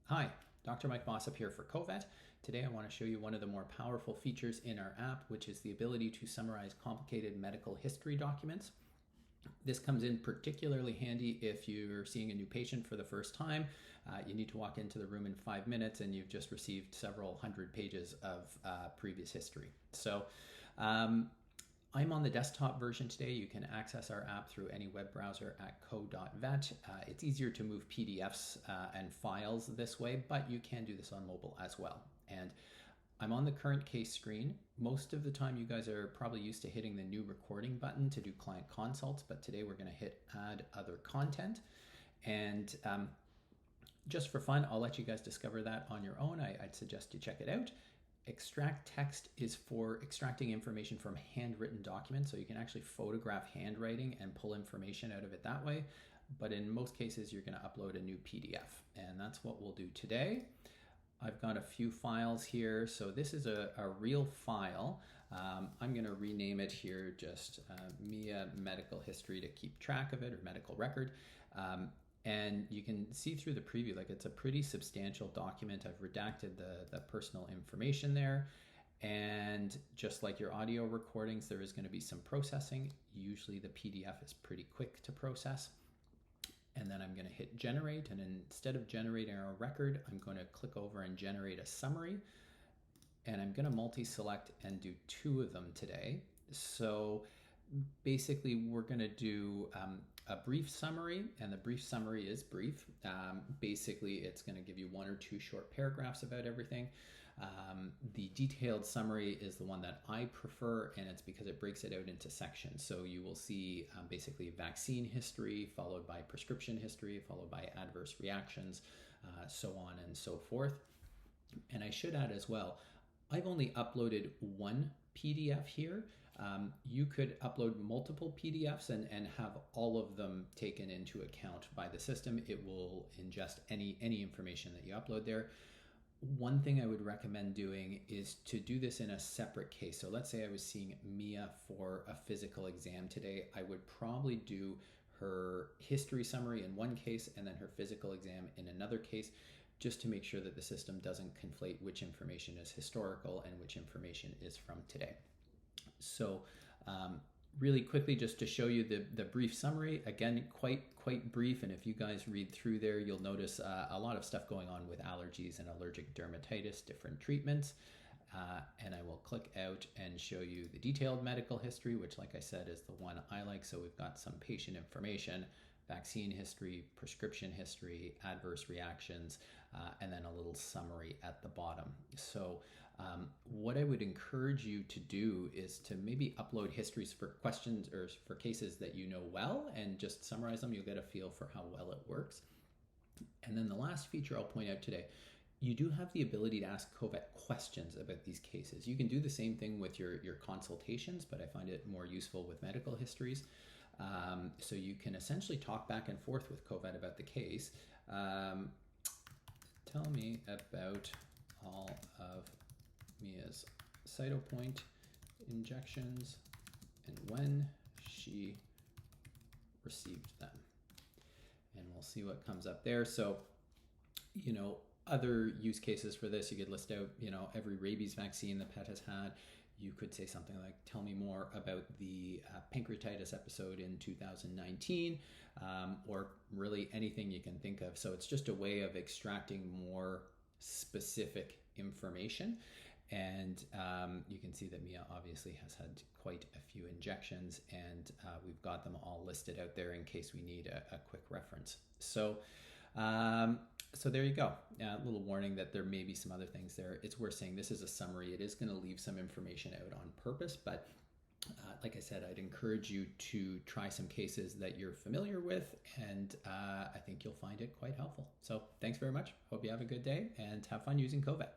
Hi, Dr. Mike Mossop here for CoVet. Today I want to show you one of the more powerful features in our app, which is the ability to summarize complicated medical history documents. This comes in particularly handy if you're seeing a new patient for the first time. You need to walk into the room in 5 minutes and you've just received several hundred pages of previous history. So I'm on the desktop version today. You can access our app through any web browser at co.vet. It's easier to move PDFs and files this way, but you can do this on mobile as well. And I'm on the current case screen. Most of the time you guys are probably used to hitting the new recording button to do client consults, but today we're going to hit add other content. And just for fun, I'll let you guys discover that on your own. I'd suggest you check it out. Extract text is for extracting information from handwritten documents, so you can actually photograph handwriting and pull information out of it that way. But in most cases, you're going to upload a new PDF, and that's what we'll do today. I've got a few files here. So this is a real file. I'm going to rename it here just MIA medical history to keep track of it, or medical record. And you can see through the preview, like it's a pretty substantial document. I've redacted the personal information there. And just like your audio recordings, there is going to be some processing. Usually the PDF is pretty quick to process. And then I'm going to hit generate. And instead of generating a record, I'm going to click over and generate a summary. And I'm going to multi-select and do 2 of them today. So basically we're going to do a brief summary, and the brief summary is brief. Basically it's going to give you 1 or 2 short paragraphs about everything. The detailed summary is the one that I prefer, and it's because it breaks it out into sections. So you will see basically vaccine history, followed by prescription history, followed by adverse reactions, so on and so forth. And I should add as well, I've only uploaded 1 PDF here. You could upload multiple PDFs and have all of them taken into account by the system. It will ingest any information that you upload there. One thing I would recommend doing is to do this in a separate case. So let's say I was seeing Mia for a physical exam today. I would probably do her history summary in one case and then her physical exam in another case, just to make sure that the system doesn't conflate which information is historical and which information is from today. So really quickly, just to show you the brief summary, again, quite brief. And if you guys read through there, you'll notice a lot of stuff going on with allergies and allergic dermatitis, different treatments. And I will click out and show you the detailed medical history, which, like I said, is the one I like. So we've got some patient information, vaccine history, prescription history, adverse reactions, and then a little summary at the bottom. So what I would encourage you to do is to maybe upload histories for questions or for cases that you know well, and just summarize them. You'll get a feel for how well it works. And then the last feature I'll point out today, you do have the ability to ask CoVet questions about these cases. You can do the same thing with your consultations, but I find it more useful with medical histories. So you can essentially talk back and forth with CoVet about the case. Tell me about all of Mia's Cytopoint injections and when she received them. And we'll see what comes up there. So, other use cases for this, you could list out, every rabies vaccine the pet has had. You could say something like, tell me more about the pancreatitis episode in 2019, or really anything you can think of. So it's just a way of extracting more specific information. And you can see that Mia obviously has had quite a few injections, and we've got them all listed out there in case we need a quick reference. So there you go. A little warning that there may be some other things there. It's worth saying this is a summary. It is going to leave some information out on purpose, but like I said, I'd encourage you to try some cases that you're familiar with, and I think you'll find it quite helpful. So thanks very much. Hope you have a good day and have fun using CoVet.